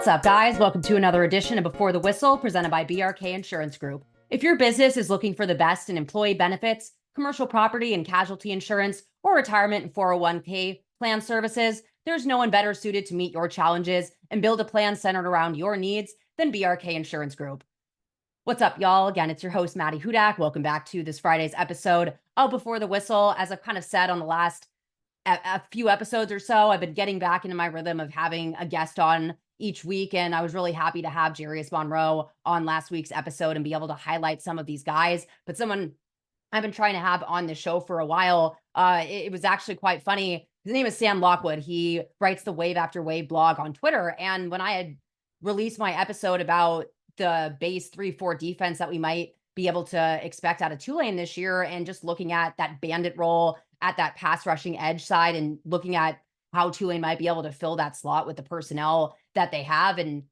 What's up, guys? Welcome to another edition of Before the Whistle, presented by BRK Insurance Group. If your business is looking for the best in employee benefits, commercial property and casualty insurance, or retirement and 401k plan services, there's no one better suited to meet your challenges and build a plan centered around your needs than BRK Insurance Group. What's up, y'all? Again, it's your host, Maddy Hudak. Welcome back to this Friday's episode of Before the Whistle. As I've kind of said on the last a few episodes or so, I've been getting back into my rhythm of having a guest on each week, and I was really happy to have Jarius Monroe on last week's episode and be able to highlight some of these guys. But someone I've been trying to have on the show for a while, it was actually quite funny. His name is Sam Lockwood. He writes the Wave After Wave blog on Twitter, and when I had released my episode about the base 3-4 defense that we might be able to expect out of Tulane this year, and just looking at that bandit role at that pass rushing edge side and looking at how Tulane might be able to fill that slot with the personnel that they have. And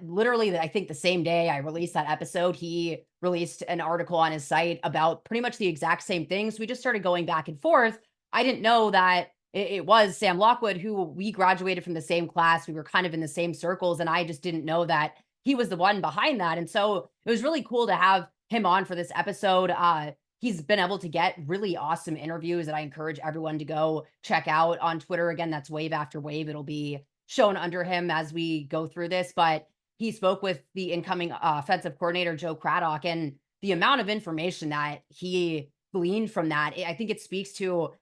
literally, I think the same day I released that episode, he released an article on his site about pretty much the exact same thing. So we just started going back and forth. I didn't know that it was Sam Lockwood, who we graduated from the same class. We were kind of in the same circles, and I just didn't know that he was the one behind that. And so it was really cool to have him on for this episode. He's been able to get really awesome interviews that I encourage everyone to go check out on Twitter. Again, that's Wave After Wave. It'll be shown under him as we go through this, but he spoke with the incoming offensive coordinator, Joe Craddock, and the amount of information that he gleaned from that, I think it speaks to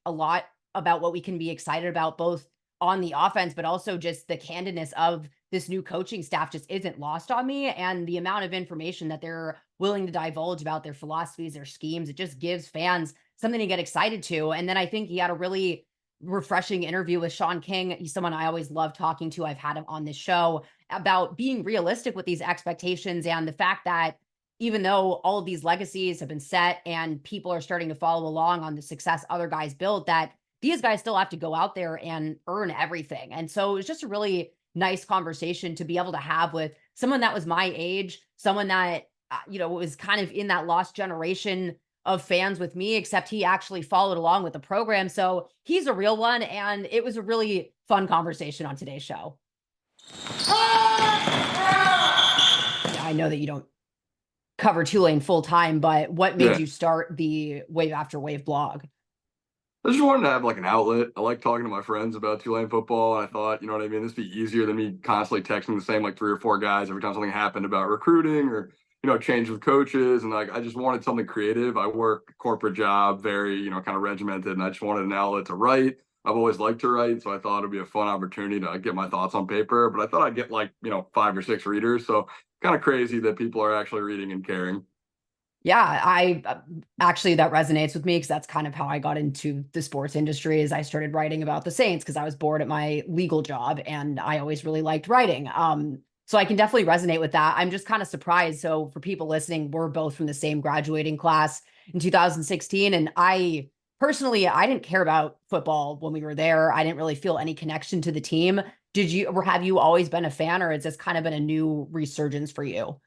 a lot about what we can be excited about, both on the offense, but also just the candidness of this new coaching staff just isn't lost on me. And the amount of information that they're willing to divulge about their philosophies, their schemes, it just gives fans something to get excited to. And then I think he had a really refreshing interview with Sean King. He's someone I always love talking to. I've had him on this show about being realistic with these expectations and the fact that even though all of these legacies have been set and people are starting to follow along on the success other guys built, that these guys still have to go out there and earn everything. And so it was just a really nice conversation to be able to have with someone that was my age, someone that, was kind of in that lost generation of fans with me, except he actually followed along with the program. So he's a real one. And it was a really fun conversation on today's show. I know that you don't cover Tulane full time, but what made you start the Wave After Wave blog? I just wanted to have like an outlet. I like talking to my friends about Tulane football. And I thought, you know what I mean? This would be easier than me constantly texting the same like 3 or 4 guys every time something happened about recruiting or, change with coaches. And I just wanted something creative. I work a corporate job, very, kind of regimented. And I just wanted an outlet to write. I've always liked to write. So I thought it'd be a fun opportunity to get my thoughts on paper. But I thought I'd get 5 or 6 readers. So kind of crazy that people are actually reading and caring. Yeah, I actually, that resonates with me because that's kind of how I got into the sports industry. Is I started writing about the Saints because I was bored at my legal job and I always really liked writing. So I can definitely resonate with that. I'm just kind of surprised. So for people listening, we're both from the same graduating class in 2016. And I didn't care about football when we were there. I didn't really feel any connection to the team. Have you always been a fan, or has this kind of been a new resurgence for you?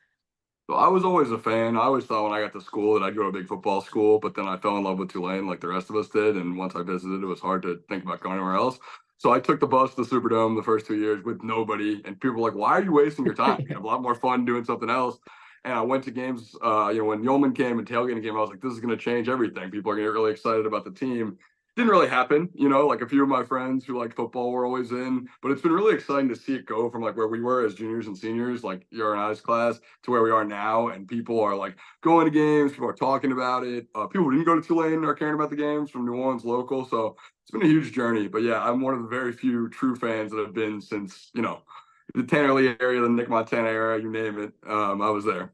So I was always a fan. I always thought when I got to school that I'd go to a big football school, but then I fell in love with Tulane like the rest of us did. And once I visited, it was hard to think about going anywhere else. So I took the bus to the Superdome the first 2 years with nobody. And people were like, why are you wasting your time? You have a lot more fun doing something else. And I went to games, when Yeoman came and tailgating came, I was like, this is going to change everything. People are going to get really excited about the team. Didn't really happen, like a few of my friends who like football were always in, but it's been really exciting to see it go from like where we were as juniors and seniors, like your and I's class, to where we are now. And people are like going to games, people are talking about it. People who didn't go to Tulane are caring about the games from New Orleans local. So it's been a huge journey, but yeah, I'm one of the very few true fans that have been since, the Tanner Lee area, the Nick Montana era, you name it. I was there.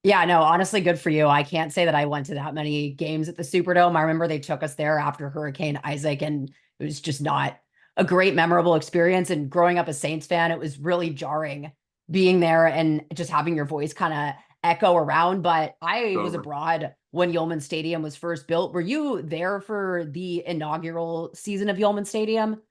Yeah, no, honestly, good for you. I can't say that I went to that many games at the Superdome. I remember they took us there after Hurricane Isaac, and it was just not a great, memorable experience. And growing up a Saints fan, it was really jarring being there and just having your voice kind of echo around. But I was abroad when Yeoman Stadium was first built. Were you there for the inaugural season of Yeoman Stadium?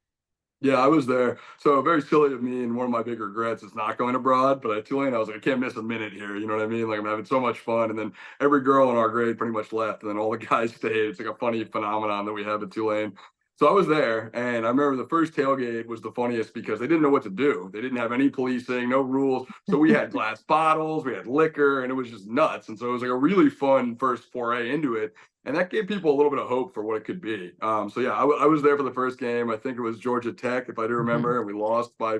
Yeah, I was there. So very silly of me, and one of my big regrets is not going abroad. But at Tulane, I was like, I can't miss a minute here. You know what I mean? Like I'm having so much fun. And then every girl in our grade pretty much left, and then all the guys stayed. It's like a funny phenomenon that we have at Tulane. So I was there, and I remember the first tailgate was the funniest because they didn't know what to do. They didn't have any policing, no rules. So we had glass bottles, we had liquor, and it was just nuts. And so it was like a really fun first foray into it. And that gave people a little bit of hope for what it could be. So yeah, I was there for the first game. I think it was Georgia Tech, if I do remember, and we lost by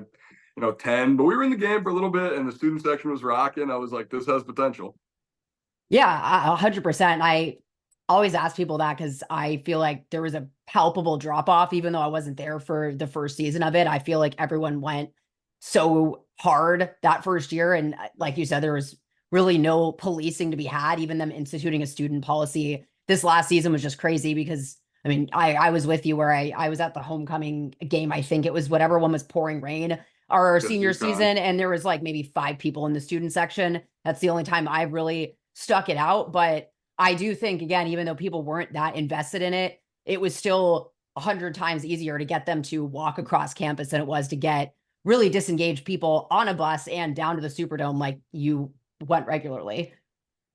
10. But we were in the game for a little bit, and the student section was rocking. I was like, this has potential. Yeah, 100%. I always ask people that because I feel like there was a palpable drop off, even though I wasn't there for the first season of it. I feel like everyone went so hard that first year. And like you said, there was really no policing to be had. Even them instituting a student policy this last season was just crazy because I mean, I was with you where I was at the homecoming game. I think it was whatever one was pouring rain our Yes, senior UConn. season. And there was like maybe 5 people in the student section. That's the only time I really stuck it out. But I do think, again, even though people weren't that invested in it, it was still 100 times easier to get them to walk across campus than it was to get really disengaged people on a bus and down to the Superdome like you went regularly.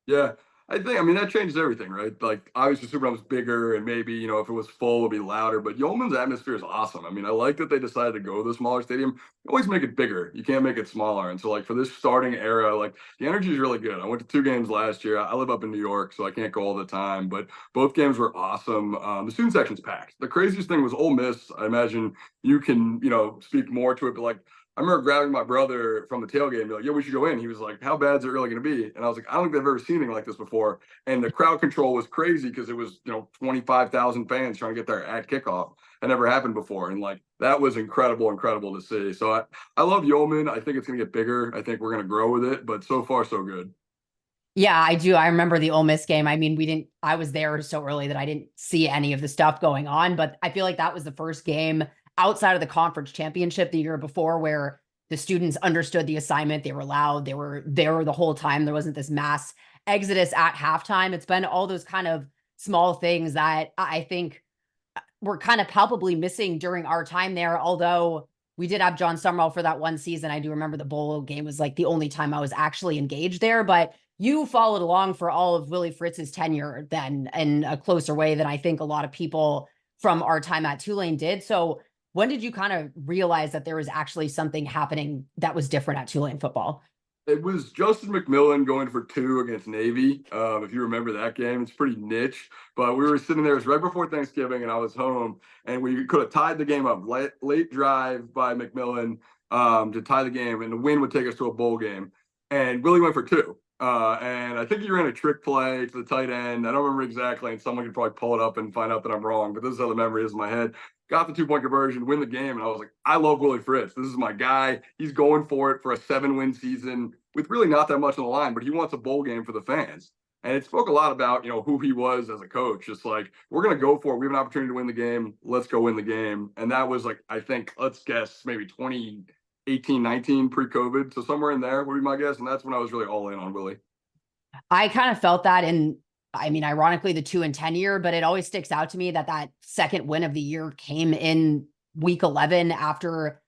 Yeah, I mean, that changes everything, right? Like, obviously, Superdome's bigger, and maybe, if it was full, it'd be louder, but Yeoman's atmosphere is awesome. I mean, I like that they decided to go to the smaller stadium. You always make it bigger. You can't make it smaller. And so, like, for this starting era, like, the energy is really good. I went to 2 games last year. I live up in New York, so I can't go all the time, but both games were awesome. The student section's packed. The craziest thing was Ole Miss. I imagine you can, speak more to it, but like, I remember grabbing my brother from the tailgate and be like, "Yo, we should go in." He was like, "How bad is it really going to be?" And I was like, "I don't think I've ever seen anything like this before." And the crowd control was crazy because it was 25,000 fans trying to get there at kickoff. That never happened before, and like that was incredible to see. So I love Yeoman. I think it's going to get bigger. I think we're going to grow with it, but so far so good. Yeah, I do. I remember the Ole Miss game. I mean, I was there so early that I didn't see any of the stuff going on, but I feel like that was the first game outside of the conference championship the year before where the students understood the assignment. They were loud. They were there the whole time. There wasn't this mass exodus at halftime. It's been all those kind of small things that I think were kind of palpably missing during our time there. Although we did have John Summerall for that one season. I do remember the bowl game was like the only time I was actually engaged there, but you followed along for all of Willie Fritz's tenure then in a closer way than I think a lot of people from our time at Tulane did. So when did you kind of realize that there was actually something happening that was different at Tulane football? It was Justin McMillan going for 2 against Navy. If you remember that game, it's pretty niche. But we were sitting there, it was right before Thanksgiving, and I was home, and we could have tied the game up. Late drive by McMillan to tie the game, and the win would take us to a bowl game. And Willie went for 2. And I think he ran a trick play to the tight end. I don't remember exactly, and someone could probably pull it up and find out that I'm wrong, but this is how the memory is in my head. Got the 2-point conversion, win the game, and I was like, I love Willie Fritz. This is my guy. He's going for it for a 7-win season with really not that much on the line, but he wants a bowl game for the fans. And it spoke a lot about, who he was as a coach. Just like, we're going to go for it. We have an opportunity to win the game. Let's go win the game. And that was like, I think, let's guess, maybe 2018, 19 pre-COVID. So somewhere in there would be my guess. And that's when I was really all in on Willie. I kind of felt that in, I mean, ironically, the 2-10 year, but it always sticks out to me that that second win of the year came in week 11 after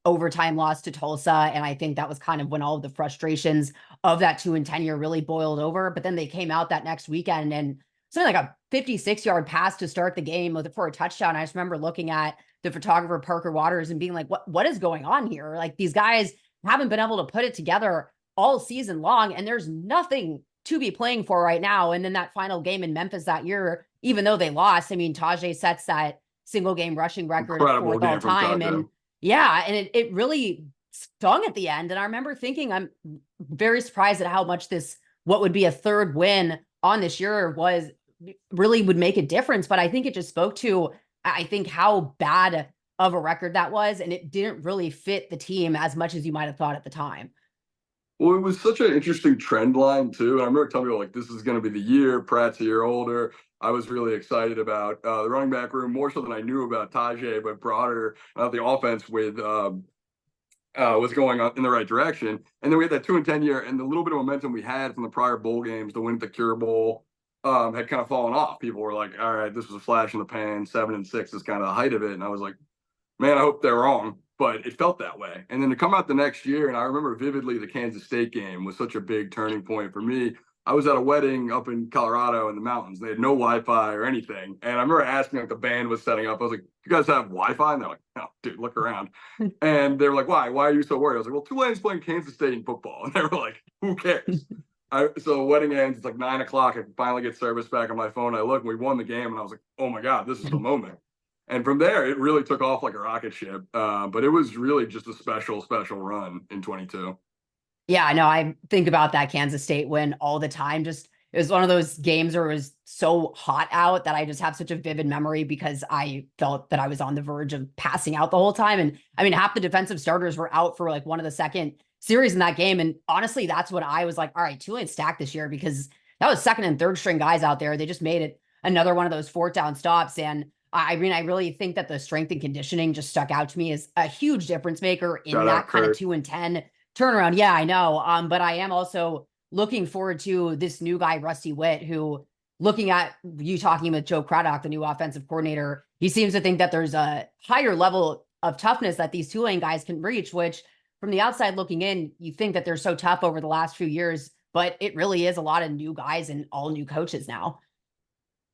overtime loss to Tulsa. And I think that was kind of when all of the frustrations of that 2-10 year really boiled over. But then they came out that next weekend and something like a 56-yard pass to start the game for a touchdown. I just remember looking at the photographer, Parker Waters, and being like, what is going on here? Like, these guys haven't been able to put it together all season long, and there's nothing to be playing for right now. And then that final game in Memphis that year, even though they lost, I mean, Tajay sets that single game rushing record at Incredible 4th all game from time. Todd. And yeah, and it really stung at the end. And I remember thinking, I'm very surprised at how much what would be a 3rd win on this year really would make a difference. But I think it just spoke to, I think, how bad of a record that was. And it didn't really fit the team as much as you might have thought at the time. Well, it was such an interesting trend line too. And I remember telling people like, this is going to be the year. Pratt's a year older. I was really excited about the running back room more so than I knew about Tajay, but broader the offense with was going on in the right direction. And then we had that 2-10 year, and the little bit of momentum we had from the prior bowl games, the win at the Cure Bowl, had kind of fallen off. People were like, all right, this was a flash in the pan. 7-6 is kind of the height of it. And I was like, man, I hope they're wrong. But it felt that way. And then to come out the next year, and I remember vividly the Kansas State game was such a big turning point for me. I was at a wedding up in Colorado in the mountains. They had no Wi-Fi or anything. And I remember asking like the band was setting up. I was like, "You guys have Wi-Fi?" And they're like, "No, dude, look around." And they were like, "Why? Why are you so worried?" I was like, "Well, Tulane's playing Kansas State in football." And they were like, "Who cares?" So wedding ends. It's like 9 o'clock. I finally get service back on my phone. I look, and we won the game, and I was like, "Oh my god, this is the moment." And from there, it really took off like a rocket ship. But it was really just a special, special run in 22. Yeah, I know. I think about that Kansas State win all the time. Just it was one of those games where it was so hot out that I just have such a vivid memory because I felt that I was on the verge of passing out the whole time. And I mean, half the defensive starters were out for like one of the second series in that game. And honestly, that's when I was like, all right, Tulane's stacked this year because that was second and third string guys out there. They just made it another one of those fourth down stops. And I mean, I really think that the strength and conditioning just stuck out to me as a huge difference maker in Shout that out kind of Kurt. 2-10 turnaround. Yeah, I know. But I am also looking forward to this new guy, Rusty Witt, who looking at you talking with Joe Craddock, the new offensive coordinator, he seems to think that there's a higher level of toughness that these Tulane guys can reach, which from the outside looking in, you think that they're so tough over the last few years, but it really is a lot of new guys and all new coaches now.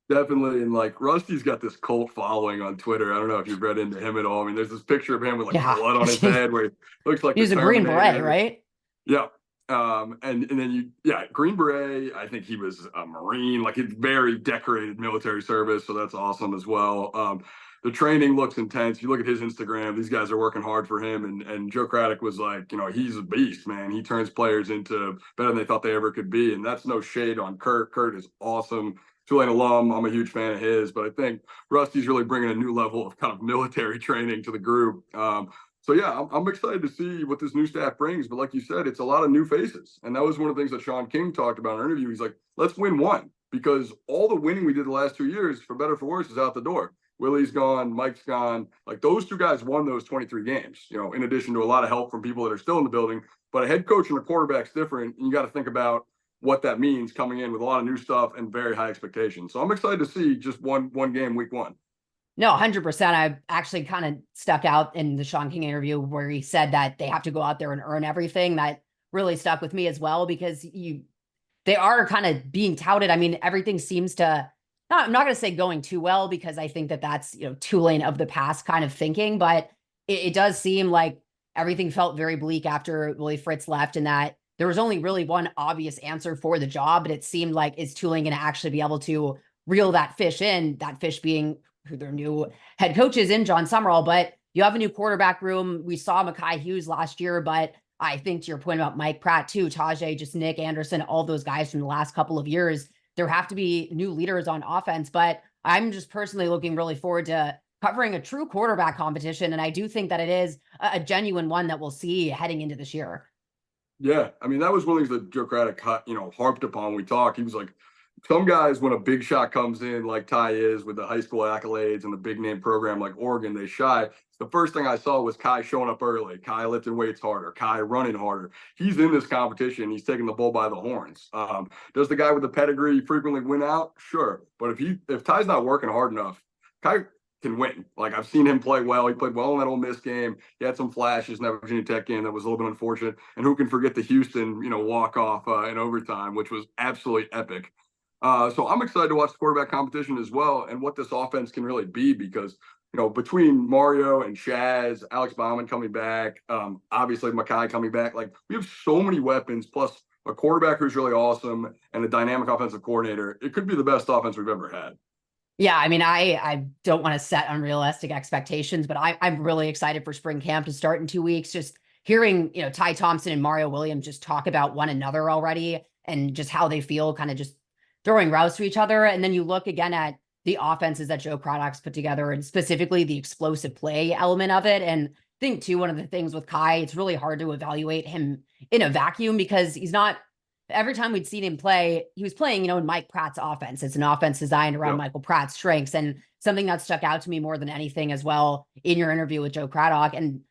Definitely. And like Rusty's got this cult following on Twitter. I don't know if you've read into him at all. I mean, there's this picture of him with like Yeah. blood on his head where he looks like the He's a Green Beret, Terminator. right? Yeah. And then Green Beret, I think he was a Marine, like he's very decorated military service. So that's awesome as well. The training looks intense. You look at his Instagram, these guys are working hard for him. And Joe Craddock was like, he's a beast, man. He turns players into better than they thought they ever could be. And that's no shade on Kurt. Kurt is awesome. Tulane alum. I'm a huge fan of his, but I think Rusty's really bringing a new level of kind of military training to the group. So yeah, I'm excited to see what this new staff brings. But like you said, it's a lot of new faces, and that was one of the things that Sean King talked about in our interview. He's like, let's win one because all the winning we did the last 2 years, for better or for worse, is out the door. Willie's gone, Mike's gone. Like those two guys won those 23 games. In addition to a lot of help from people that are still in the building. But a head coach and a quarterback's different, and you got to think about what that means coming in with a lot of new stuff and very high expectations. So I'm excited to see just one game week one. No, 100%. I actually kind of stuck out in the Sean King interview where he said that they have to go out there and earn everything. That really stuck with me as well because they are kind of being touted. I mean, everything seems to I'm not going to say going too well because I think that that's, Tulane of the past kind of thinking, but it does seem like everything felt very bleak after Willie Fritz left and that there was only really one obvious answer for the job, but it seemed like is Tulane going to actually be able to reel that fish in, that fish being who their new head coach is in John Summerall. But you have a new quarterback room. We saw Mekhi Hughes last year, but I think to your point about Mike Pratt too, Tajay, just Nick Anderson, all those guys from the last couple of years, there have to be new leaders on offense. But I'm just personally looking really forward to covering a true quarterback competition. And I do think that it is a genuine one that we'll see heading into this year. Yeah, I mean, that was one of the things that Joe Craddock, harped upon when we talked. He was like, some guys, when a big shot comes in, like Ty is with the high school accolades and the big name program like Oregon, they shy. The first thing I saw was Kai showing up early, Kai lifting weights harder, Kai running harder. He's in this competition. He's taking the bull by the horns. Does the guy with the pedigree frequently win out? Sure. But if Ty's not working hard enough, Kai can win. Like I've seen him play well. He played well in that Ole Miss game. He had some flashes in that Virginia Tech game that was a little bit unfortunate. And who can forget the Houston, walk off in overtime, which was absolutely epic. So I'm excited to watch the quarterback competition as well and what this offense can really be because, between Mario and Shaz, Alex Bauman coming back, obviously Mekhi coming back, like we have so many weapons plus a quarterback who's really awesome and a dynamic offensive coordinator. It could be the best offense we've ever had. Yeah, I mean, I don't want to set unrealistic expectations, but I'm really excited for spring camp to start in 2 weeks. Just hearing, Ty Thompson and Mario Williams just talk about one another already and just how they feel kind of just throwing routes to each other. And then you look again at the offenses that Joe Craddock's put together and specifically the explosive play element of it. And I think too, one of the things with Kai, it's really hard to evaluate him in a vacuum because he's not, every time we'd seen him play, he was playing, in Mike Pratt's offense. It's an offense designed around Michael Pratt's strengths. And something that stuck out to me more than anything as well in your interview with Joe Craddock. And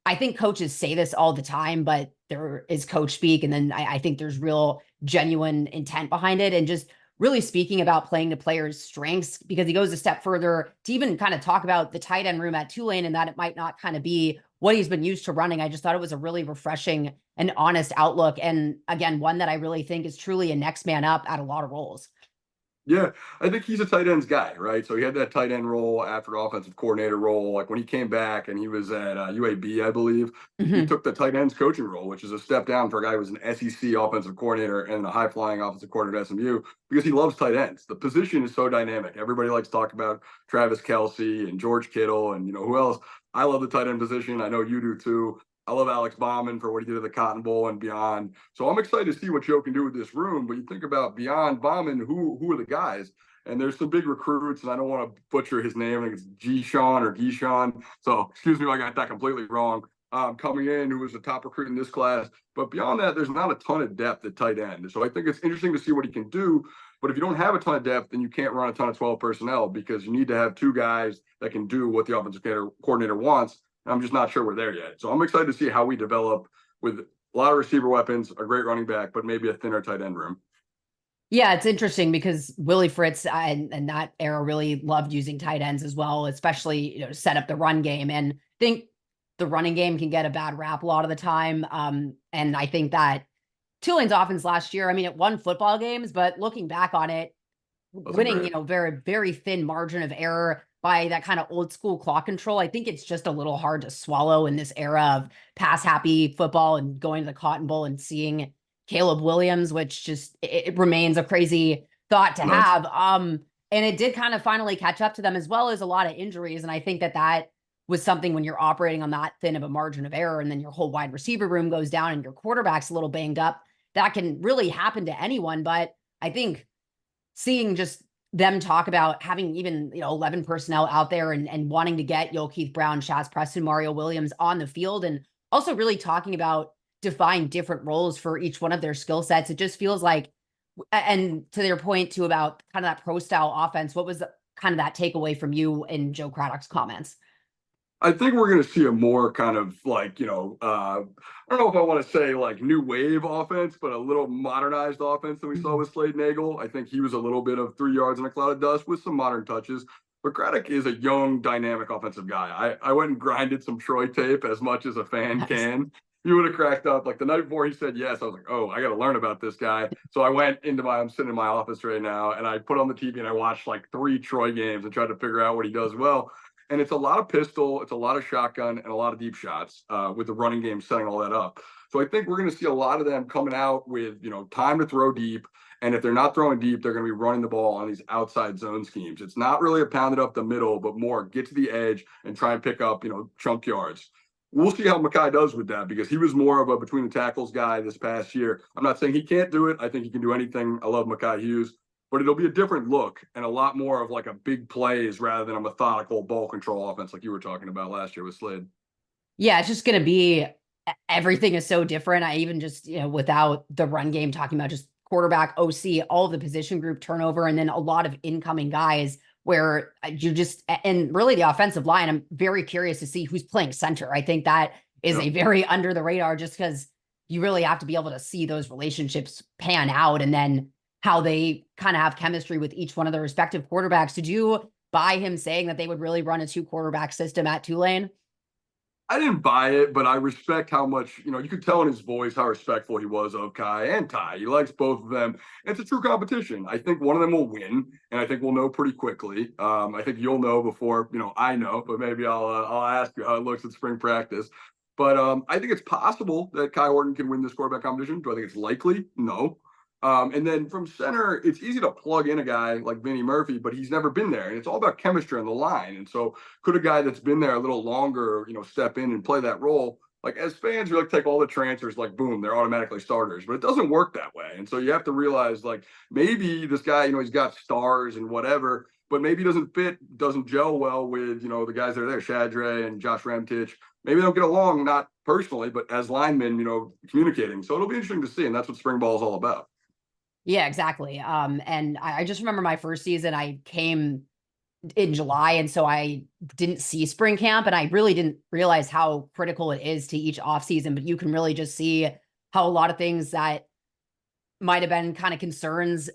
I think coaches say this all the time, but there is coach speak. And then I think there's real genuine intent behind it. And just really speaking about playing the player's strengths because he goes a step further to even kind of talk about the tight end room at Tulane and that it might not kind of be what he's been used to running. I just thought it was a really refreshing and honest outlook. And again, one that I really think is truly a next man up at a lot of roles. Yeah, I think he's a tight ends guy, right? So he had that tight end role after offensive coordinator role. Like when he came back and he was at UAB, I believe, he Mhm. took the tight ends coaching role, which is a step down for a guy who was an SEC offensive coordinator and a high flying offensive coordinator at SMU because he loves tight ends. The position is so dynamic. Everybody likes to talk about Travis Kelsey and George Kittle and who else. I love the tight end position. I know you do too. I love Alex Bauman for what he did at the Cotton Bowl and beyond. So I'm excited to see what Joe can do with this room. But you think about beyond Bauman, who are the guys? And there's some big recruits, and I don't want to butcher his name. I think it's G-Sean or Gishon. So excuse me if I got that completely wrong. Coming in, who was the top recruit in this class. But beyond that, there's not a ton of depth at tight end. So I think it's interesting to see what he can do. But if you don't have a ton of depth, then you can't run a ton of 12 personnel because you need to have two guys that can do what the offensive coordinator wants. I'm just not sure we're there yet. So I'm excited to see how we develop with a lot of receiver weapons, a great running back, but maybe a thinner tight end room. Yeah, it's interesting because Willie Fritz and that era really loved using tight ends as well, especially, to set up the run game. And I think the running game can get a bad rap a lot of the time. And I think that Tulane's offense last year, I mean, it won football games, but looking back on it, Wasn't winning, great. very, very thin margin of error by that kind of old school clock control. I think it's just a little hard to swallow in this era of pass happy football and going to the Cotton Bowl and seeing Caleb Williams, which just it remains a crazy thought to Nuts. have. And it did kind of finally catch up to them as well as a lot of injuries. And I think that was something when you're operating on that thin of a margin of error and then your whole wide receiver room goes down and your quarterback's a little banged up, that can really happen to anyone. But I think seeing just them talk about having even 11 personnel out there and wanting to get Keith Brown, Shaz Preston, Mario Williams on the field, and also really talking about define different roles for each one of their skill sets. It just feels like, and to their point too about kind of that pro style offense, what was kind of that takeaway from you and Joe Craddock's comments? I think we're going to see a more kind of like, I don't know if I want to say like new wave offense, but a little modernized offense than we saw with Slade Nagel. I think he was a little bit of 3 yards in a cloud of dust with some modern touches. But Craddock is a young, dynamic offensive guy. I went and grinded some Troy tape as much as a fan Nice. can. You would have cracked up. Like the night before he said yes, I was like, oh, I got to learn about this guy. So I'm sitting in my office right now, and I put on the TV and I watched like 3 Troy games and tried to figure out what he does well. And it's a lot of pistol, it's a lot of shotgun, and a lot of deep shots with the running game setting all that up. So I think we're going to see a lot of them coming out with, time to throw deep. And if they're not throwing deep, they're going to be running the ball on these outside zone schemes. It's not really a pounded up the middle, but more get to the edge and try and pick up, chunk yards. We'll see how Mackay does with that because he was more of a between the tackles guy this past year. I'm not saying he can't do it. I think he can do anything. I love Mackay Hughes, but it'll be a different look and a lot more of like a big plays rather than a methodical ball control offense like you were talking about last year with Slade. Yeah, it's just going to be everything is so different. I even just, without the run game, talking about just quarterback, OC, all of the position group turnover, and then a lot of incoming guys where you just, and really the offensive line, I'm very curious to see who's playing center. I think that is Yep. a very under the radar just because you really have to be able to see those relationships pan out and then how they kind of have chemistry with each one of the respective quarterbacks. Did you buy him saying that they would really run a 2 quarterback system at Tulane? I didn't buy it, but I respect how much, you could tell in his voice how respectful he was of Kai and Ty. He likes both of them. It's a true competition. I think one of them will win, and I think we'll know pretty quickly. I think you'll know before, I know, but maybe I'll ask you how it looks at spring practice. But I think it's possible that Kai Horton can win this quarterback competition. Do I think it's likely? No. And then from center, it's easy to plug in a guy like Vinny Murphy, but he's never been there. And it's all about chemistry on the line. And so could a guy that's been there a little longer, step in and play that role? Like as fans, we like take all the transfers, like boom, they're automatically starters, but it doesn't work that way. And so you have to realize like maybe this guy, he's got stars and whatever, but maybe doesn't gel well with, the guys that are there, Shadre and Josh Ramtich. Maybe they don't get along, not personally, but as linemen, communicating. So it'll be interesting to see. And that's what spring ball is all about. Yeah, exactly. And I just remember my first season, I came in July, and so I didn't see spring camp, and I really didn't realize how critical it is to each off season. But you can really just see how a lot of things that might have been kind of concerns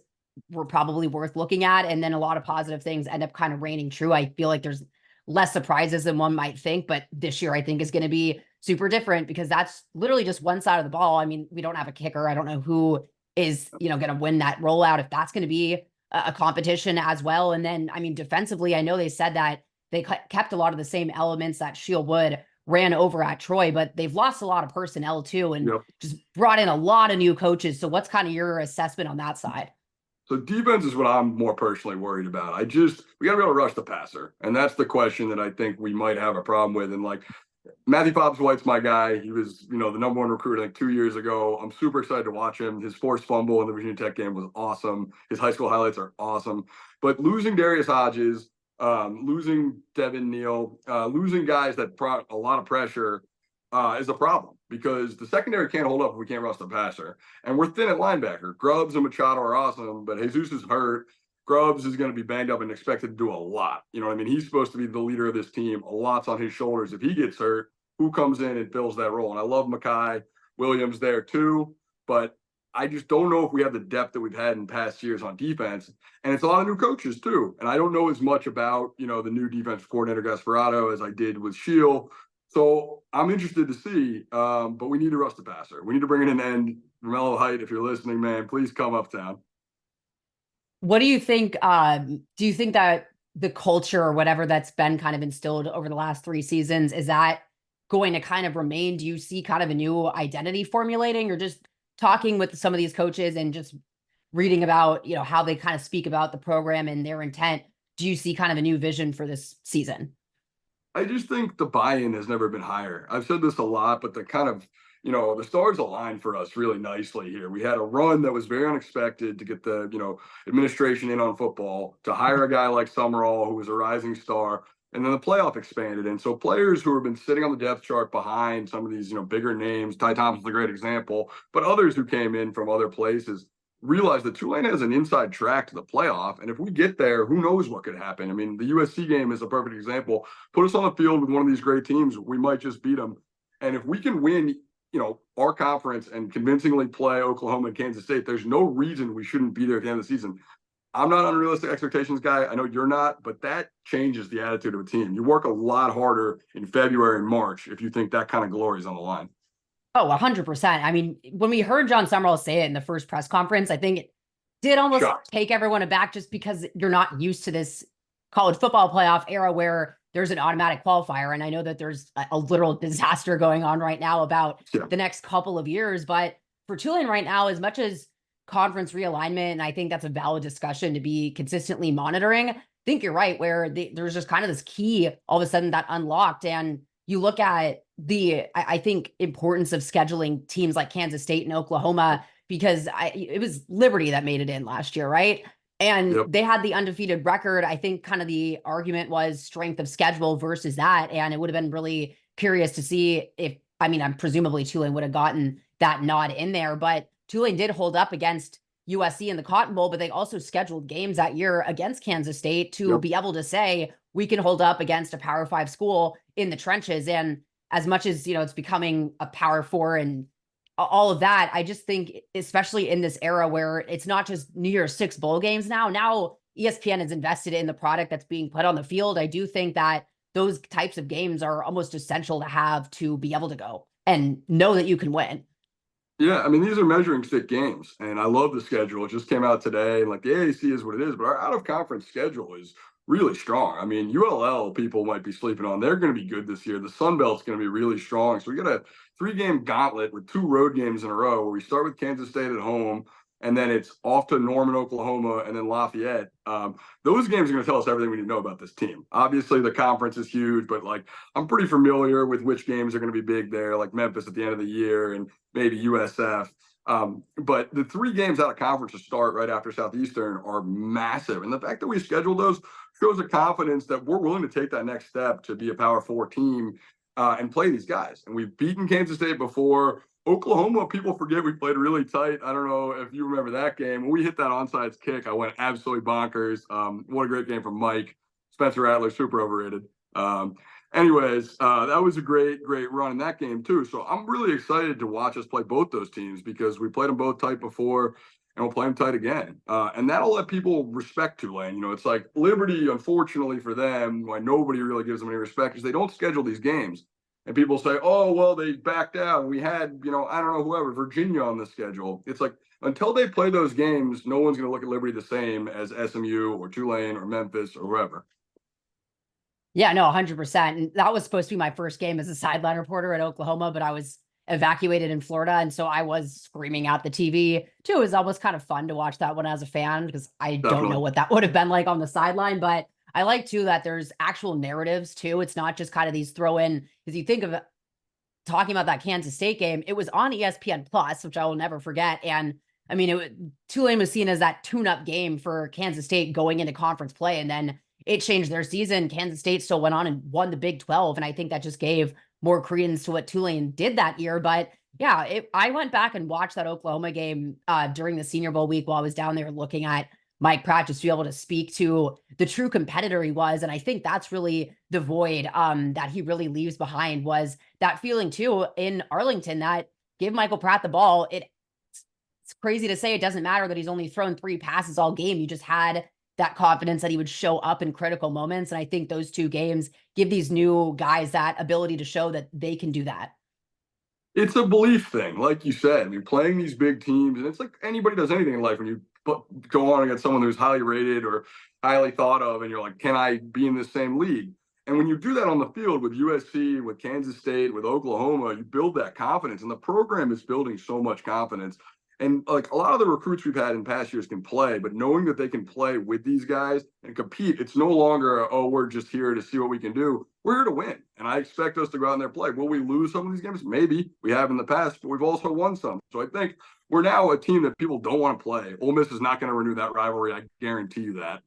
were probably worth looking at, and then a lot of positive things end up kind of reigning true. I feel like there's less surprises than one might think. But this year, I think, is going to be super different because that's literally just one side of the ball. I mean, we don't have a kicker. I don't know who is, going to win that rollout, if that's going to be a competition as well. And then, I mean, defensively, I know they said that they kept a lot of the same elements that Shield Wood ran over at Troy, but they've lost a lot of personnel too and just brought in a lot of new coaches. So what's kind of your assessment on that side? So defense is what I'm more personally worried about. We got to be able to rush the passer. And that's the question that I think we might have a problem with. And like Matthew White's my guy. He was, the number one recruit like 2 years ago. I'm super excited to watch him. His forced fumble in the Virginia Tech game was awesome. His high school highlights are awesome. But losing Darius Hodges, losing Devin Neal, losing guys that brought a lot of pressure is a problem because the secondary can't hold up if we can't rush the passer. And we're thin at linebacker. Grubbs and Machado are awesome, but Jesus is hurt. Grubbs is going to be banged up and expected to do a lot. You know what I mean? He's supposed to be the leader of this team. A lot's on his shoulders. If he gets hurt, who comes in and fills that role? And I love Makai Williams there too, but I just don't know if we have the depth that we've had in past years on defense. And it's a lot of new coaches too. And I don't know as much about, the new defensive coordinator Gasparotto as I did with Shield. So I'm interested to see, but we need to rush the passer. We need to bring in an end. Romello Height, if you're listening, man, please come uptown. What do you think? Do you think that the culture or whatever that's been kind of instilled over the last 3 seasons, is that going to kind of remain? Do you see kind of a new identity formulating, or just talking with some of these coaches and just reading about, how they kind of speak about the program and their intent? Do you see kind of a new vision for this season? I just think the buy-in has never been higher. I've said this a lot, but the kind of, the stars aligned for us really nicely here. We had a run that was very unexpected to get the, administration in on football, to hire a guy like Summerall, who was a rising star, and then the playoff expanded. And so players who have been sitting on the depth chart behind some of these, bigger names, Ty Thompson's a great example, but others who came in from other places realize that Tulane has an inside track to the playoff. And if we get there, who knows what could happen? I mean, the USC game is a perfect example. Put us on the field with one of these great teams, we might just beat them. And if we can win, our conference and convincingly play Oklahoma and Kansas State, there's no reason we shouldn't be there at the end of the season. I'm not an unrealistic expectations guy. I know you're not, but that changes the attitude of a team. You work a lot harder in February and March if you think that kind of glory is on the line. Oh, 100%. I mean, when we heard John Summerall say it in the first press conference, I think it did almost take everyone aback, just because you're not used to this college football playoff era where there's an automatic qualifier. And I know that there's a literal disaster going on right now about the next couple of years. But for Tulane right now, as much as conference realignment, and I think that's a valid discussion to be consistently monitoring, I think you're right, where there's just kind of this key all of a sudden that unlocked. And you look at I think, importance of scheduling teams like Kansas State and Oklahoma, because it was Liberty that made it in last year, right? And they had the undefeated record. I think kind of the argument was strength of schedule versus that. And it would have been really curious to see if, I'm presumably Tulane would have gotten that nod in there, but Tulane did hold up against USC in the Cotton Bowl, but they also scheduled games that year against Kansas State to be able to say, we can hold up against a Power 5 school in the trenches. And as much as, it's becoming a Power 4 and all of that, I just think, especially in this era where it's not just New Year's 6 bowl games now ESPN is invested in the product that's being put on the field. I do think that those types of games are almost essential to have to be able to go and know that you can win. Yeah, these are measuring stick games, and I love the schedule. It just came out today, and like the AAC is what it is, but our out-of-conference schedule is really strong. ULL people might be sleeping on. They're going to be good this year. The Sun Belt's going to be really strong. So we got a 3-game gauntlet with 2 road games in a row where we start with Kansas State at home, and then it's off to Norman, Oklahoma, and then Lafayette. Those games are going to tell us everything we need to know about this team. Obviously, the conference is huge, but I'm pretty familiar with which games are going to be big there, like Memphis at the end of the year and maybe USF. But the 3 games out of conference to start right after Southeastern are massive. And the fact that we scheduled those shows a confidence that we're willing to take that next step to be a Power 4 team and play these guys. And we've beaten Kansas State before. Oklahoma, people forget we played really tight. I don't know if you remember that game. When we hit that onside kick, I went absolutely bonkers. What a great game from Mike. Spencer Rattler, super overrated. Anyways, that was a great run in that game too. So I'm really excited to watch us play both those teams because we played them both tight before. and we'll play them tight again. And that'll let people respect Tulane. You know, it's like Liberty, unfortunately for them, why nobody really gives them any respect is they don't schedule these games. And people say, oh, well, they backed out. We had, you know, I don't know, whoever, Virginia on the schedule. It's like, until they play those games, no one's going to look at Liberty the same as SMU or Tulane or Memphis or whoever. Yeah, no, 100%. And that was supposed to be my first game as a sideline reporter at Oklahoma, but I was evacuated in Florida. And so I was screaming out the TV too. It was almost kind of fun to watch that one as a fan because I don't know what that would have been like on the sideline. But I like too that there's actual narratives too. It's not just kind of these throw in, because you think of it, talking about that Kansas State game, it was on ESPN Plus, which I will never forget. And I mean, Tulane was seen as that tune-up game for Kansas State going into conference play. And then it changed their season. Kansas State still went on and won the Big 12. And I think that just gave more credence to what Tulane did that year. But yeah, I went back and watched that Oklahoma game during the Senior Bowl week while I was down there looking at Mike Pratt, just to be able to speak to the true competitor he was. And I think that's really the void that he really leaves behind, was that feeling too in Arlington that give Michael Pratt the ball. It's crazy to say it doesn't matter that he's only thrown 3 passes all game. You just had that confidence that he would show up in critical moments. And I think those 2 games give these new guys that ability to show that they can do that. It's a belief thing. Like you said, you're playing these big teams, and it's like anybody does anything in life. When you go on against someone who's highly rated or highly thought of, and you're like, can I be in the same league? And when you do that on the field with USC, with Kansas State, with Oklahoma, you build that confidence, and the program is building so much confidence. And like a lot of the recruits we've had in past years can play, but knowing that they can play with these guys and compete, it's no longer, oh, we're just here to see what we can do. We're here to win. And I expect us to go out and there play. Will we lose some of these games? Maybe. We have in the past, but we've also won some. So I think we're now a team that people don't want to play. Ole Miss is not going to renew that rivalry. I guarantee you that.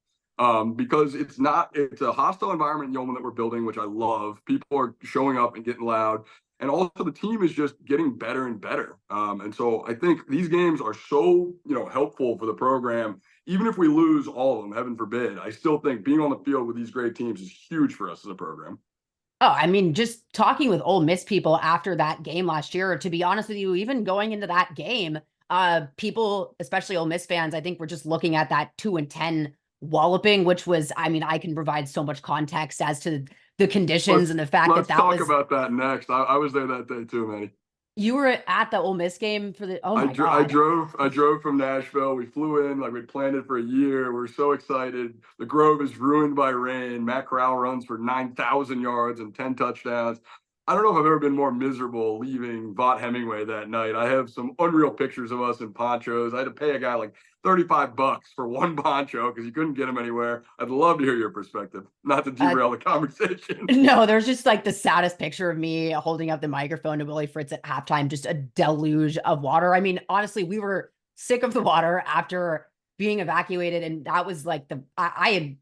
Because it's a hostile environment in Yulman that we're building, which I love. People are showing up and getting loud. And also the team is just getting better and better. And so I think these games are so, helpful for the program. Even if we lose all of them, heaven forbid, I still think being on the field with these great teams is huge for us as a program. Oh, I mean, just talking with Ole Miss people after that game last year, to be honest with you, even going into that game, people, especially Ole Miss fans, I think we're just looking at that 2-10 walloping, which was, I mean, I can provide so much context as to the conditions and the fact that let's talk about that next. I was there that day too, Maddy. You were at the Ole Miss game for the, oh my God. I God. drove from Nashville. We flew in, like we'd planned it for a year. We're so excited. The Grove is ruined by rain. Matt Corral runs for 9,000 yards and 10 touchdowns. I don't know if I've ever been more miserable leaving Vaught Hemingway that night. I have some unreal pictures of us in ponchos. I had to pay a guy like $35 for one poncho because you couldn't get them anywhere. I'd love to hear your perspective, not to derail the conversation. No, there's just like the saddest picture of me holding up the microphone to Willie Fritz at halftime, just a deluge of water. I mean, honestly, we were sick of the water after being evacuated. And that was like I had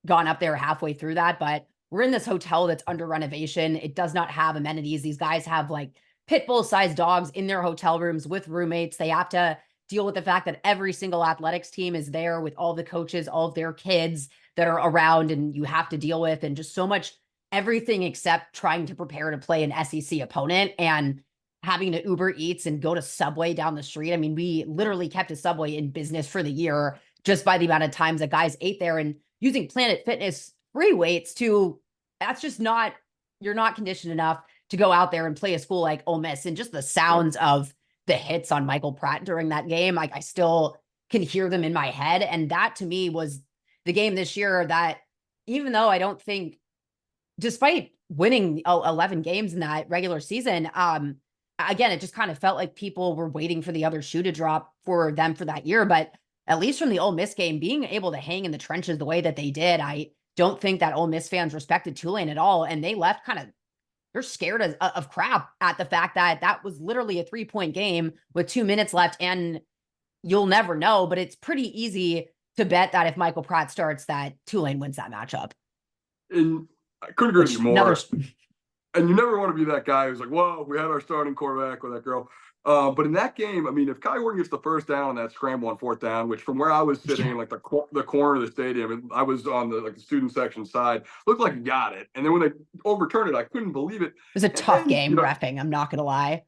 gone up there halfway through that, but we're in this hotel that's under renovation. It does not have amenities. These guys have like pit bull sized dogs in their hotel rooms with roommates. They have to deal with the fact that every single athletics team is there with all the coaches, all of their kids that are around, and you have to deal with, and just so much everything except trying to prepare to play an SEC opponent and having to Uber Eats and go to Subway down the street. I mean, we literally kept a Subway in business for the year just by the amount of times that guys ate there, and using Planet Fitness free weights that's just not, you're not conditioned enough to go out there and play a school like Ole Miss. And just the sounds of the hits on Michael Pratt during that game, I still can hear them in my head. And that to me was the game this year that, even though I don't think, despite winning 11 games in that regular season, again, it just kind of felt like people were waiting for the other shoe to drop for them for that year. But at least from the Ole Miss game, being able to hang in the trenches the way that they did, I don't think that Ole Miss fans respected Tulane at all. And they left they're scared of crap at the fact that that was literally a 3-point game with 2 minutes left. And you'll never know, but it's pretty easy to bet that if Michael Pratt starts, that Tulane wins that matchup. And I couldn't agree with you more. And you never want to be that guy who's like, whoa, we had our starting quarterback with that girl. But in that game, I mean, if Kai Morgan gets the first down on that scramble on 4th down, which from where I was sitting in like the corner of the stadium, and I was on the student section side, looked like he got it. And then when they overturned it, I couldn't believe it. It was a tough game, reffing. I'm not going to lie.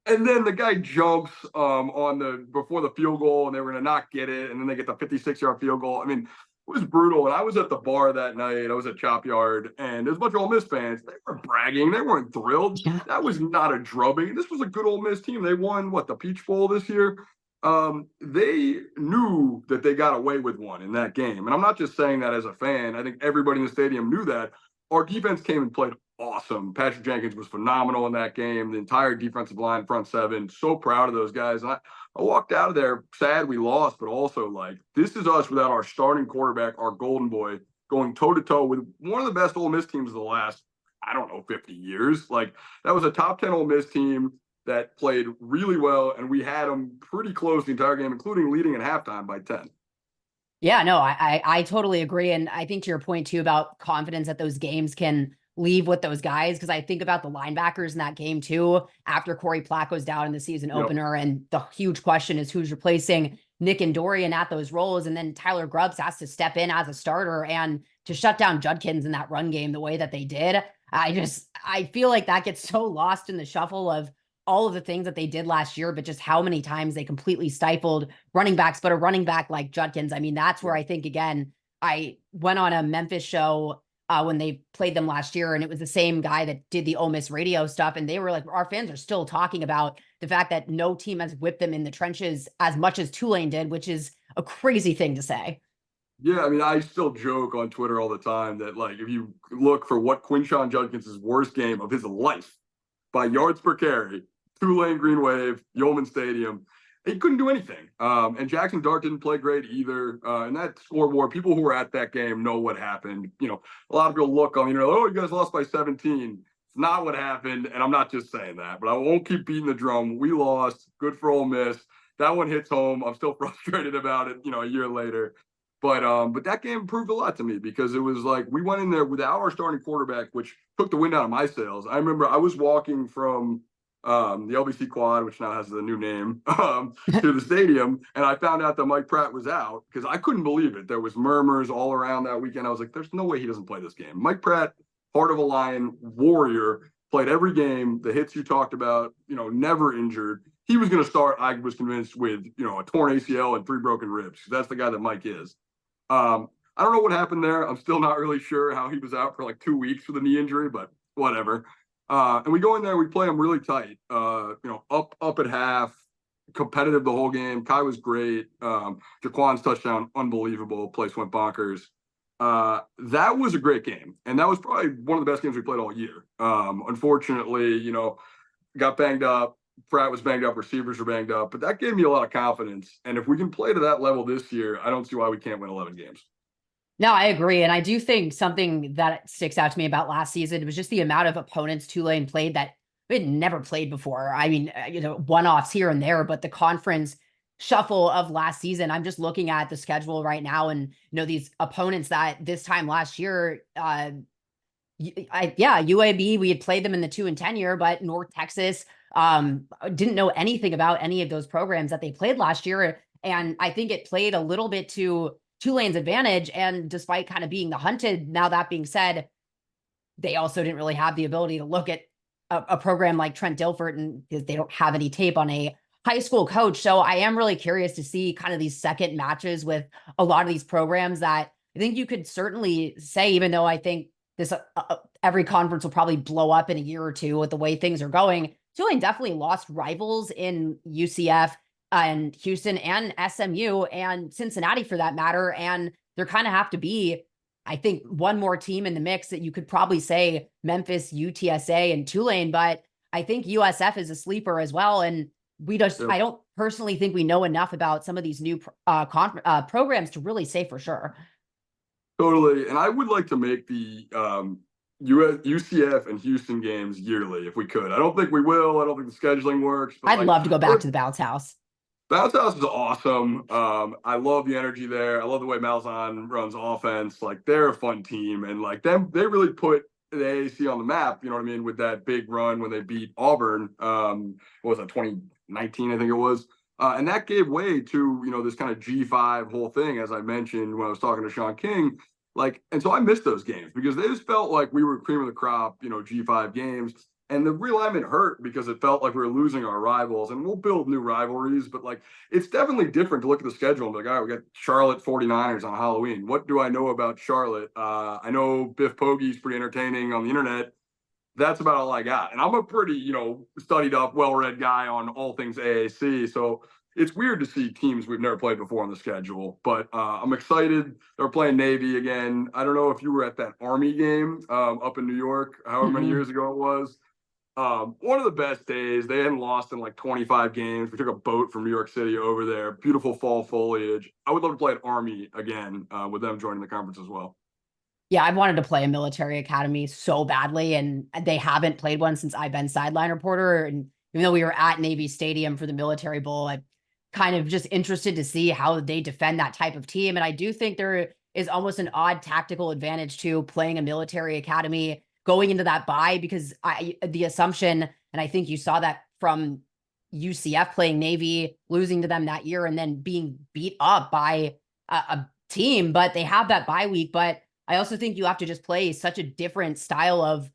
And then the guy jumps on the before the field goal, and they were going to not get it, and then they get the 56-yard field goal. I mean, it was brutal. And I was at the bar that night. I was at Chop Yard, and there's a bunch of Ole Miss fans. They were bragging. They weren't thrilled. Yeah. That was not a drubbing. This was a good Ole Miss team. They won what, the Peach Bowl this year. They knew that they got away with one in that game, and I'm not just saying that as a fan. I think everybody in the stadium knew that. Our defense came and played awesome. Patrick Jenkins was phenomenal in that game. The entire defensive line, front seven, so proud of those guys. And I walked out of there sad we lost, but also like, this is us without our starting quarterback, our golden boy, going toe to toe with one of the best Ole Miss teams of the last, I don't know, 50 years. Like, that was a top 10 Ole Miss team that played really well, and we had them pretty close the entire game, including leading at halftime by 10. Yeah, no, I totally agree. And I think to your point too about confidence that those games can leave with those guys, because I think about the linebackers in that game too, after Corey Platt goes down in the season opener. And the huge question is who's replacing Nick and Dorian at those roles. And then Tyler Grubbs has to step in as a starter and to shut down Judkins in that run game the way that they did. I feel like that gets so lost in the shuffle of all of the things that they did last year, but just how many times they completely stifled running backs. But a running back like Judkins, I mean, that's where I think, again, I went on a Memphis show when they played them last year, and it was the same guy that did the Ole Miss radio stuff. And they were like, our fans are still talking about the fact that no team has whipped them in the trenches as much as Tulane did, which is a crazy thing to say. Yeah, I mean, I still joke on Twitter all the time that, like, if you look for what Quinshon Judkins' worst game of his life by yards per carry, Tulane Green Wave, Yeoman Stadium, he couldn't do anything. And Jackson Dart didn't play great either. And that scoreboard, people who were at that game know what happened. You know, a lot of people look on, oh, you guys lost by 17. It's not what happened. And I'm not just saying that, but I won't keep beating the drum. We lost. Good for Ole Miss. That one hits home. I'm still frustrated about it, a year later. But that game proved a lot to me, because it was like we went in there without our starting quarterback, which took the wind out of my sails. I remember I was walking from the LBC Quad, which now has the new name, to the stadium, and I found out that Mike Pratt was out, because I couldn't believe it. There was murmurs all around that weekend. I was like, there's no way he doesn't play this game. Mike Pratt, heart of a lion, warrior, played every game. The hits you talked about, never injured. He was going to start, I was convinced, with, a torn ACL and 3 broken ribs. That's the guy that Mike is. I don't know what happened there. I'm still not really sure how he was out for like 2 weeks with a knee injury, but whatever. And we go in there, we play them really tight, up at half, competitive the whole game. Kai was great. Jaquan's touchdown, unbelievable. Place went bonkers. That was a great game. And that was probably one of the best games we played all year. Unfortunately, got banged up. Pratt was banged up, receivers were banged up, but that gave me a lot of confidence. And if we can play to that level this year, I don't see why we can't win 11 games. No, I agree. And I do think something that sticks out to me about last season was just the amount of opponents Tulane played that we had never played before. I mean, one-offs here and there, but the conference shuffle of last season, I'm just looking at the schedule right now, and, these opponents that this time last year, UAB, we had played them in the 2-10 year, but North Texas, didn't know anything about any of those programs that they played last year. And I think it played a little bit to Tulane's advantage. And despite kind of being the hunted, now that being said, they also didn't really have the ability to look at a program like Trent Dilfert, and because they don't have any tape on a high school coach. So I am really curious to see kind of these second matches with a lot of these programs that I think you could certainly say, even though I think this every conference will probably blow up in a year or two with the way things are going, Tulane definitely lost rivals in UCF and Houston and SMU and Cincinnati for that matter. And there kind of have to be, I think, one more team in the mix that you could probably say Memphis, UTSA, and Tulane. But I think USF is a sleeper as well. And I don't personally think we know enough about some of these new programs to really say for sure. Totally. And I would like to make the UCF and Houston games yearly if we could. I don't think we will. I don't think the scheduling works. But I'd love to go back to the Bounce House. Bounce House is awesome. I love the energy there. I love the way Malzahn runs offense. Like, they're a fun team. And like them, they really put the AAC on the map, you know what I mean, with that big run when they beat Auburn. What was that, 2019, I think it was. And that gave way to, this kind of G5 whole thing, as I mentioned when I was talking to Sean King. Like, and so I missed those games because they just felt like we were cream of the crop, G5 games. And the realignment hurt because it felt like we were losing our rivals, and we'll build new rivalries, but like it's definitely different to look at the schedule and be like, all right, we got Charlotte 49ers on Halloween. What do I know about Charlotte? I know Biff Poggi's pretty entertaining on the internet. That's about all I got. And I'm a pretty, studied up, well-read guy on all things AAC. So it's weird to see teams we've never played before on the schedule, but I'm excited. They're playing Navy again. I don't know if you were at that Army game up in New York, however many years ago it was. One of the best days. They hadn't lost in like 25 games. We took a boat from New York City over there. Beautiful fall foliage. I would love to play at Army again with them joining the conference as well. Yeah, I've wanted to play a military academy so badly, and they haven't played one since I've been sideline reporter. And even though we were at Navy Stadium for the Military Bowl, I'm kind of just interested to see how they defend that type of team. And I do think there is almost an odd tactical advantage to playing a military academy going into that bye, because the assumption, and I think you saw that from UCF playing Navy, losing to them that year, and then being beat up by a team, but they have that bye week. But I also think you have to just play such a different style of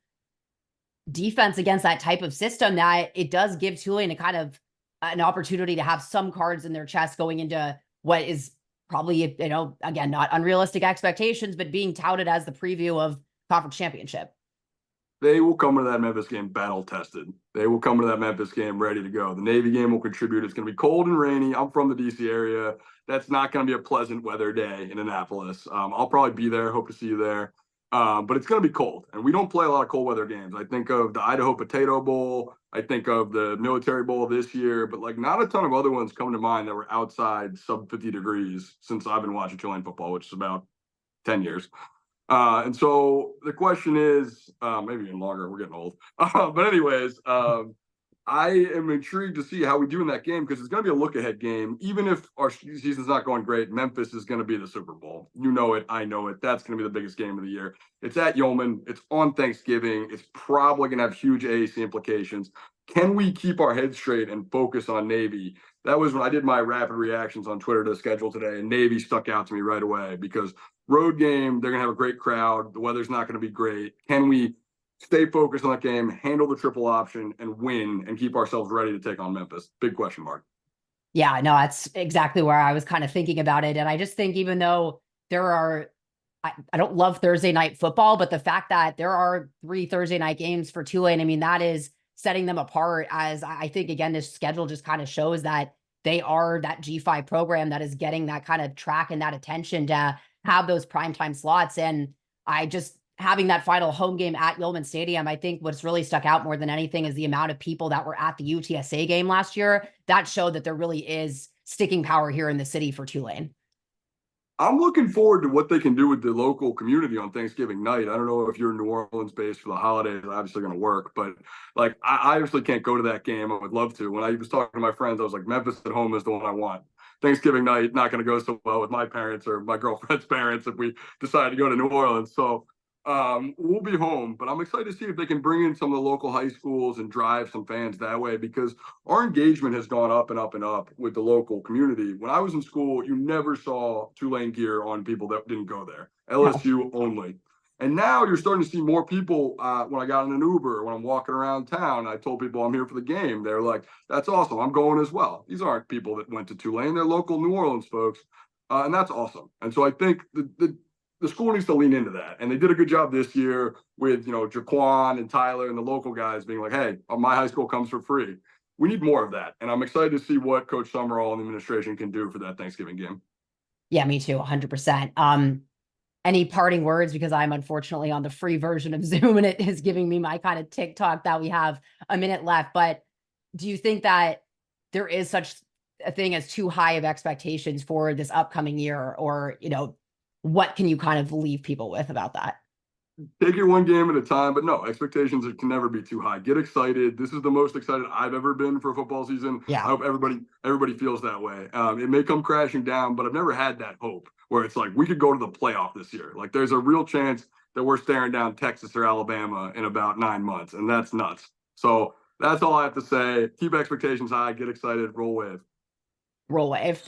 defense against that type of system that it does give Tulane a kind of an opportunity to have some cards in their chest going into what is probably, again, not unrealistic expectations, but being touted as the preview of conference championship. They will come to that Memphis game battle tested. They will come to that Memphis game ready to go. The Navy game will contribute. It's going to be cold and rainy. I'm from the DC area. That's not going to be a pleasant weather day in Annapolis. I'll probably be there. Hope to see you there. But it's going to be cold, and we don't play a lot of cold weather games. I think of the Idaho Potato Bowl. I think of the Military Bowl this year, but like not a ton of other ones come to mind that were outside sub 50 degrees since I've been watching Tulane football, which is about 10 years. And so the question is, maybe even longer, we're getting old. But anyways, I am intrigued to see how we do in that game, because it's going to be a look-ahead game. Even if our season's not going great, Memphis is going to be the Super Bowl. You know it. I know it. That's going to be the biggest game of the year. It's at Yeoman. It's on Thanksgiving. It's probably going to have huge AAC implications. Can we keep our heads straight and focus on Navy? That was when I did my rapid reactions on Twitter to the schedule today, and Navy stuck out to me right away because road game, they're going to have a great crowd. The weather's not going to be great. Can we stay focused on that game, handle the triple option, and win, and keep ourselves ready to take on Memphis? Big question mark. Yeah, no, that's exactly where I was kind of thinking about it. And I just think even though I don't love Thursday night football, but the fact that there are 3 Thursday night games for Tulane, I mean, that is setting them apart, as I think, again, this schedule just kind of shows that they are that G5 program that is getting that kind of track and that attention to have those primetime slots. And having that final home game at Yeoman Stadium, I think what's really stuck out more than anything is the amount of people that were at the UTSA game last year. That showed that there really is sticking power here in the city for Tulane. I'm looking forward to what they can do with the local community on Thanksgiving night. I don't know if you're New Orleans based for the holidays, obviously going to work, but like I obviously can't go to that game. I would love to. When I was talking to my friends, I was like, Memphis at home is the one I want. Thanksgiving night, not going to go so well with my parents or my girlfriend's parents if we decide to go to New Orleans. So we'll be home, but I'm excited to see if they can bring in some of the local high schools and drive some fans that way, because our engagement has gone up and up and up with the local community. When I was in school, you never saw Tulane gear on people that didn't go there. LSU only. And now you're starting to see more people. When I got in an Uber, when I'm walking around town, I told people I'm here for the game. They're like, that's awesome. I'm going as well. These aren't people that went to Tulane. They're local New Orleans folks. And that's awesome. And so I think the school needs to lean into that. And they did a good job this year with, Jaquan and Tyler and the local guys being like, hey, my high school comes for free. We need more of that. And I'm excited to see what Coach Summerall and the administration can do for that Thanksgiving game. Yeah, me too. 100%. Any parting words? Because I'm unfortunately on the free version of Zoom and it is giving me my kind of TikTok that we have a minute left. But do you think that there is such a thing as too high of expectations for this upcoming year? Or, what can you kind of leave people with about that? Take it one game at a time, but no, expectations can never be too high. Get excited. This is the most excited I've ever been for a football season. Yeah. I hope everybody feels that way. It may come crashing down, but I've never had that hope where it's like we could go to the playoff this year. Like there's a real chance that we're staring down Texas or Alabama in about 9 months, and that's nuts. So that's all I have to say. Keep expectations high. Get excited. Roll wave. Roll wave.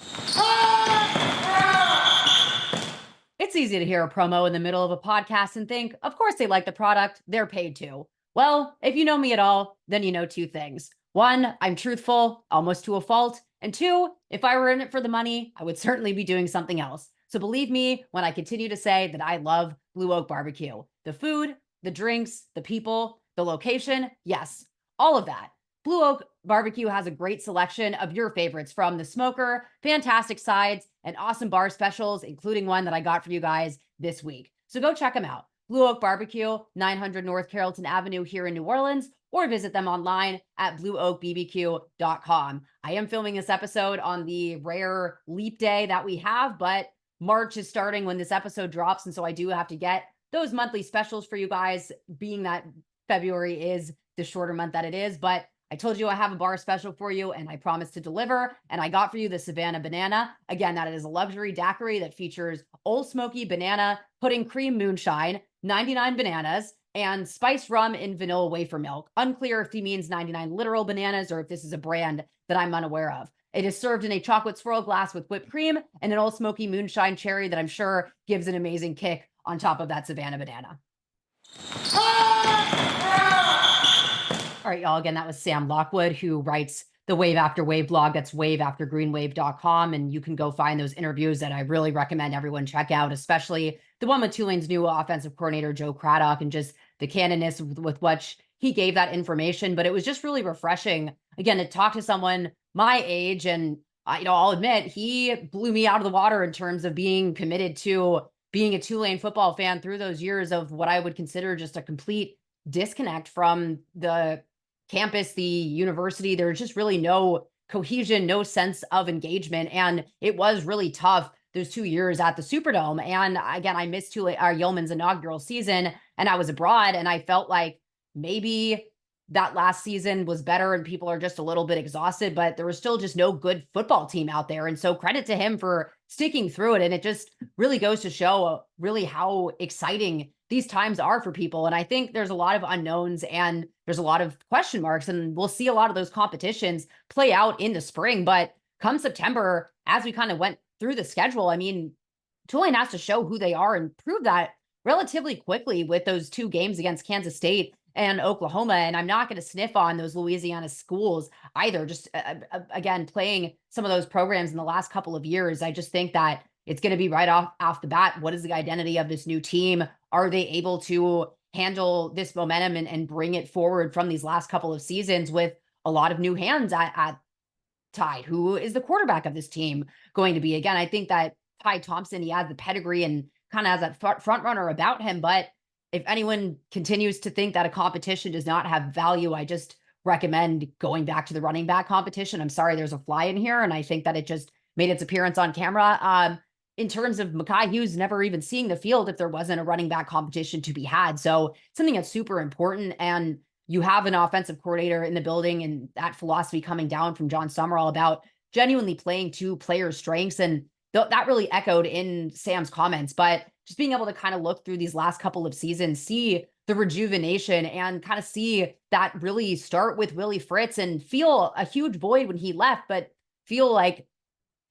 It's easy to hear a promo in the middle of a podcast and think, of course they like the product, they're paid to. Well, if you know me at all, then you know two things. One, I'm truthful, almost to a fault. And two, if I were in it for the money, I would certainly be doing something else. So believe me when I continue to say that I love Blue Oak Barbecue. The food, the drinks, the people, the location, yes, all of that. Blue Oak Barbecue has a great selection of your favorites from the smoker, fantastic sides, and awesome bar specials, including one that I got for you guys this week. So go check them out. Blue Oak Barbecue, 900 North Carrollton Avenue here in New Orleans, or visit them online at blueoakbbq.com. I am filming this episode on the rare leap day that we have, but March is starting when this episode drops. And so I do have to get those monthly specials for you guys, being that February is the shorter month that it is. But I told you I have a bar special for you, and I promised to deliver. And I got for you the Savannah Banana. Again, that is a luxury daiquiri that features Old Smoky Banana Pudding Cream Moonshine, 99 bananas, and spiced rum in vanilla wafer milk. Unclear if he means 99 literal bananas or if this is a brand that I'm unaware of. It is served in a chocolate swirl glass with whipped cream and an Old Smoky Moonshine cherry that I'm sure gives an amazing kick on top of that Savannah Banana. All right, y'all. Again, that was Sam Lockwood, who writes the Wave After Wave blog. That's waveaftergreenwave.com. And you can go find those interviews that I really recommend everyone check out, especially the one with Tulane's new offensive coordinator, Joe Craddock, and just the candidness with which he gave that information. But it was just really refreshing, again, to talk to someone my age. And, I'll admit, he blew me out of the water in terms of being committed to being a Tulane football fan through those years of what I would consider just a complete disconnect from the campus, the university. There's just really no cohesion, no sense of engagement. And it was really tough those 2 years at the Superdome. And again, I missed Yeoman's inaugural season, and I was abroad, and I felt like maybe that last season was better and people are just a little bit exhausted, but there was still just no good football team out there. And so credit to him for sticking through it. And it just really goes to show really how exciting these times are for people. And I think there's a lot of unknowns and there's a lot of question marks, and we'll see a lot of those competitions play out in the spring. But come September, as we kind of went through the schedule, I mean, Tulane has to show who they are and prove that relatively quickly with those 2 games against Kansas State and Oklahoma. And I'm not going to sniff on those Louisiana schools either. Just again, playing some of those programs in the last couple of years, I just think that it's going to be right off the bat. What is the identity of this new team? Are they able to handle this momentum and bring it forward from these last couple of seasons with a lot of new hands at Tide? Who is the quarterback of this team going to be? Again, I think that Ty Thompson, he has the pedigree and kind of has that front runner about him. But if anyone continues to think that a competition does not have value, I just recommend going back to the running back competition. I'm sorry, there's a fly in here, and I think that it just made its appearance on camera. In terms of Mekhi Hughes never even seeing the field if there wasn't a running back competition to be had. So something that's super important. And you have an offensive coordinator in the building, and that philosophy coming down from John Summerall about genuinely playing to players' strengths. And that really echoed in Sam's comments. But just being able to kind of look through these last couple of seasons, see the rejuvenation, and kind of see that really start with Willie Fritz and feel a huge void when he left, but feel like,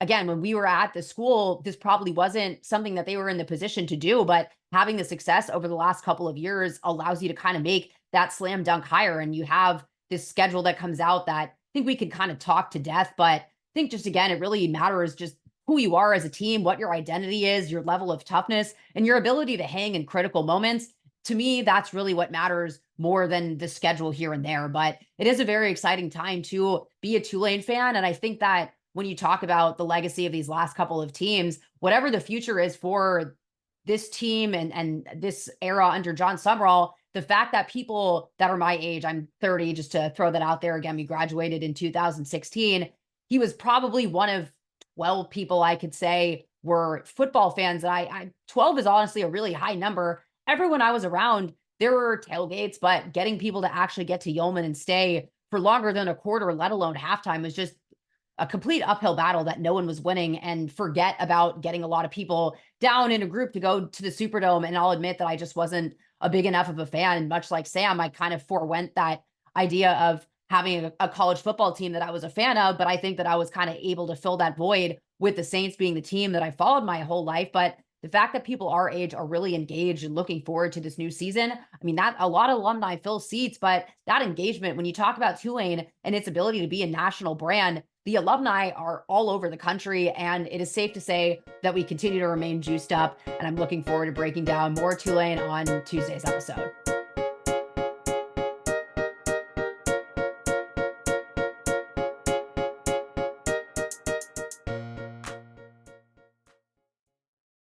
again, when we were at the school, this probably wasn't something that they were in the position to do, but having the success over the last couple of years allows you to kind of make that slam dunk higher. And you have this schedule that comes out that I think we could kind of talk to death, but I think just, again, it really matters just who you are as a team, what your identity is, your level of toughness, and your ability to hang in critical moments. To me, that's really what matters more than the schedule here and there. But it is a very exciting time to be a Tulane fan. And I think that when you talk about the legacy of these last couple of teams, whatever the future is for this team and this era under John Summerall, the fact that people that are my age, I'm 30, just to throw that out there again, we graduated in 2016. He was probably one of 12 people I could say were football fans. And 12 is honestly a really high number. Everyone I was around, there were tailgates, but getting people to actually get to Yeoman and stay for longer than a quarter, let alone halftime, was just a complete uphill battle that no one was winning. And forget about getting a lot of people down in a group to go to the Superdome. And I'll admit that I just wasn't a big enough of a fan. And much like Sam, I kind of forewent that idea of having a college football team that I was a fan of. But I think that I was kind of able to fill that void with the Saints being the team that I followed my whole life. But The fact that people our age are really engaged and looking forward to this new season, I mean, that a lot of alumni fill seats, but that engagement, when you talk about Tulane and its ability to be a national brand, the alumni are all over the country. And it is safe to say that we continue to remain juiced up. And I'm looking forward to breaking down more Tulane on Tuesday's episode.